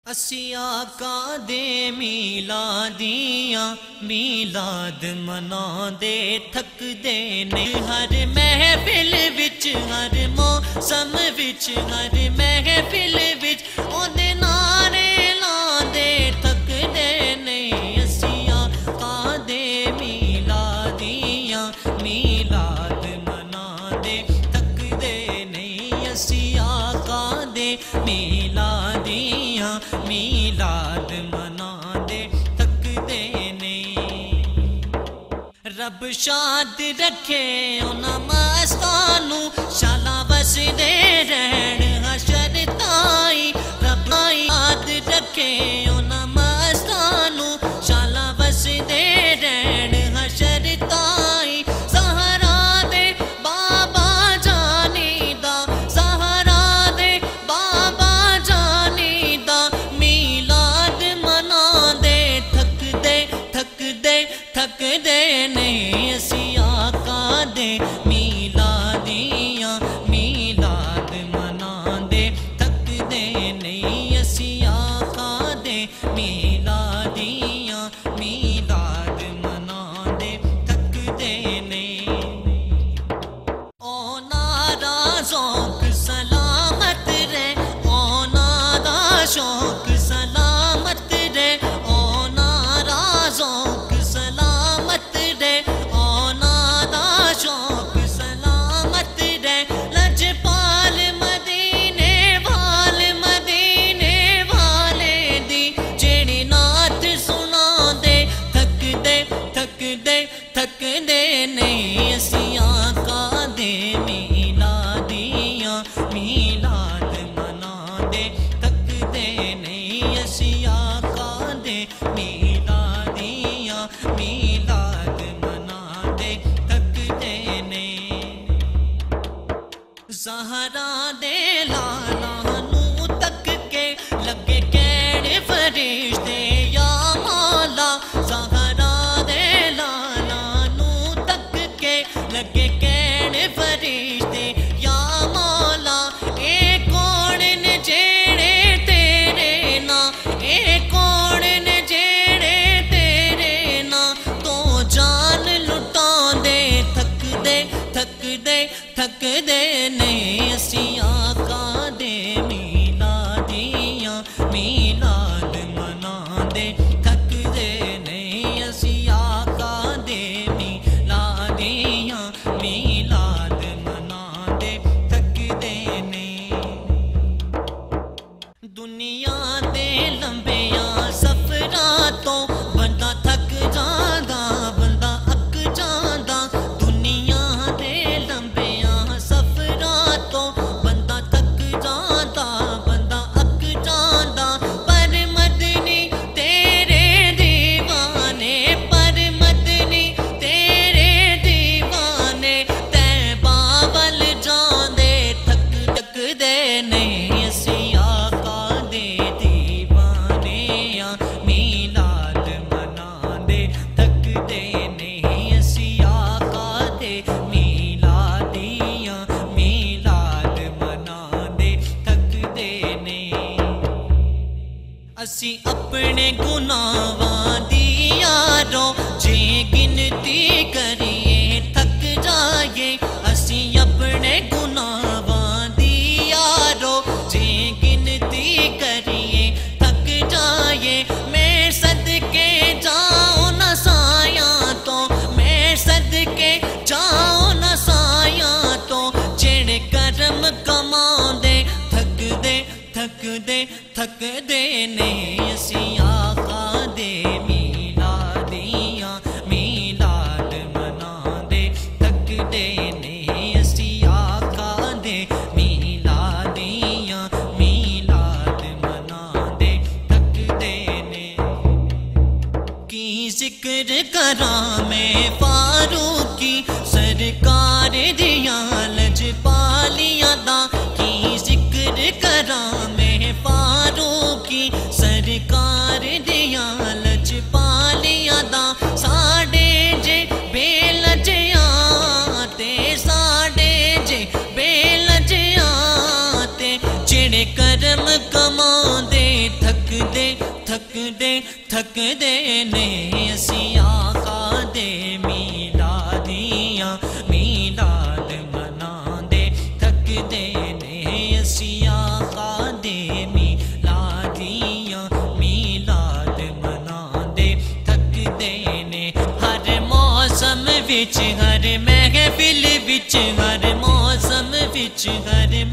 اسی آقا دے میلادیاں میلاد منا دے تھک دے نے ہر محفل وچ ہر موسم وچ ہر محفل وچ اودے نعرے لاندے تھک دے نہیں اسی آقا دے میلادیاں میلاد منا دے تھک دے نہیں اسی آقا دے میلادیاں میلاد منا دے تھک دے نہیں رب شاد رکھے انہاں مستانوں شالا بس دے رہن حشر تائی رب یاد رکھے انہاں مستانوں شالا بس دے رہن حشر تائی سہارا دے بابا جانی دا سہارا دے بابا جانی دا میلاد منا دے تھک دے تھک دے تھک دے نہیں اسی آقا دے میلادیاں میلاد منا دے تھک دے نہیں اسی آقا دے میلادیاں میلاد منا دے تھک دے نہیں او نارا ذوق سلامت رے او نارا شوق سلامت رے او نارا ذوق سلامت رے او نارا شوق سلامت رے لجپال مدینے والے دی جیڑی نعت سنا دے تھک دے تھک دے تھک دے نہیں اسی آقا دے میلادیاں میلاد منا دے تھک دے نہیں اسی آقا دے میلادیاں میلاد منا دے تھک دے نہیں زہرا دے لالا نو تک کے لگے کہن فرشتے یا مولا زہرا دے لالا نو تک کے لگے کہن فرشتے یا مولا اے کون نے جیڑے تیرے نا اے کون نے جیڑے تیرے نا تو جان لٹان دے تھک دے تھک دے تھک دے نہیں اسی آقا دے میلادیاں میلاد منا دے تھک دے نہیں اسی آقا دے میلادیاں میلاد منا دے تھک دے نہیں دنیا دے لمبیاں سفراں تو بندہ تھک جاندا بندہ اک جاندا دنیا دے لمبیاں سفراں تو بندہ تھک جاندا بندہ اک جاندا پر مدنی تیرے دیوانے پر مدنی تیرے دیوانے طیبہ ول جاندے تھک تھک دے نہیں اسی آقا دے دیوانیاں میلاد منا دے تھک دے نہیں اسی آقا دے میلادیاں میلاد منا دے تھک دے نہیں اسی اپنے گناہاں دی یارو جے گنتی کریے تھک جائیے اسی اپنے گناہاں دی یارو جے گنتی کریے تھک جائیے میں صدقے جاؤں نہ سایاں تو میں صدقے جاؤں نہ سایاں تو جڑ کرم کمان دے تھک دے تھک دے تھک دے نہیں اسی آقا دے میلادیاں میلاد منا دے تھک دے نہیں اسی آقا دے میلادیاں میلاد منا دے تھک دے نہیں کی ذکر کراں میں فاروقی سرکار دیاں لجپالیاں دا کی ذکر کراں میں فاروقی سرکار دیاں لجپالیاں دا ساڈے جے بے لجیاں تے ساڈے جے بے لجیاں تے جڑے کرم کمان دے تھک ਥੱਕਦੇ ਨੇ ਅਸੀਂ ਆਕਾ ਦੇ ਮੀਲਾਦੀਆਂ ਮੀਲਾਦ ਮਨਾਉਂਦੇ ਥੱਕਦੇ ਨੇ ਅਸੀਂ ਆਕਾ ਦੇ ਮੀਲਾਦੀਆਂ ਮੀਲਾਦ ਮਨਾਉਂਦੇ ਥੱਕਦੇ ਨੇ ਹਰ ਮੌਸਮ ਵਿੱਚ ਹਰ ਮਹਿਫਿਲ ਵਿੱਚ ਹਰ ਮੌਸਮ ਵਿੱਚ ਹਰ